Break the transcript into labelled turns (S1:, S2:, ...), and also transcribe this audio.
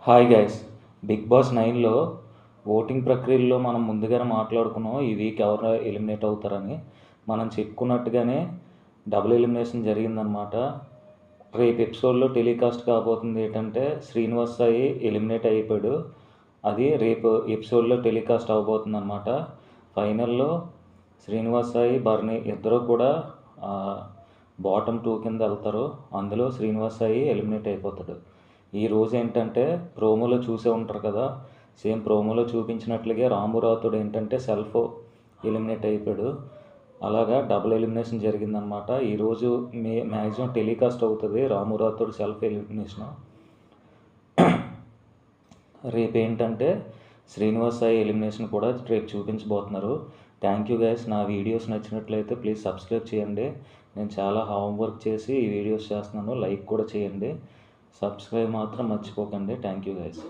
S1: Hi guys. Bigg Boss 9లో voting ప్రక్రియలో మనం ముందుగానే మాట్లాడుకున్నాం ఈ వీక్ ఎవరు ఎలిమినేట్ అవుతారని. మనం చెప్పుకున్నట్టుగానే డబుల్ ఎలిమినేషన్ జరిగిందనమాట. రేపు ఎపిసోడ్లో టెలికాస్ట్ కాబోతుంది ఏంటంటే శ్రీనివాస్ సాయి ఎలిమినేట్ అయిపోయాడు. అది రేపు ఎపిసోడ్లో టెలికాస్ట్ అవబోతుంది అనమాట. ఫైనల్లో శ్రీనివాస్ సాయి భరణి ఇద్దరు కూడా బాటమ్ 2 కింద వెళ్తారు. అందులో శ్రీనివాస్ సాయి ఎలిమినేట్ అయిపోతాడు. ఈరోజు ఏంటంటే ప్రోమోలో చూసే ఉంటారు కదా, సేమ్ ప్రోమోలో చూపించినట్లుగా రామురాతుడు ఏంటంటే సెల్ఫ్ ఎలిమినేట్ అయిపోయాడు. అలాగా డబుల్ ఎలిమినేషన్ జరిగిందనమాట. ఈరోజు మ్యాక్సిమం టెలికాస్ట్ అవుతుంది రామురాతుడు సెల్ఫ్ ఎలిమినేషన్. రేపు ఏంటంటే శ్రీనివాస్ సాయి ఎలిమినేషన్ కూడా రేపు చూపించబోతున్నారు. Thank you guys. నా వీడియోస్ నచ్చినట్లయితే ప్లీజ్ సబ్స్క్రైబ్ చేయండి. నేను చాలా హోంవర్క్ చేసి ఈ వీడియోస్ చేస్తున్నాను. లైక్ కూడా చేయండి. సబ్స్క్రైబ్ మాత్రం మర్చిపోకండి. Thank you guys.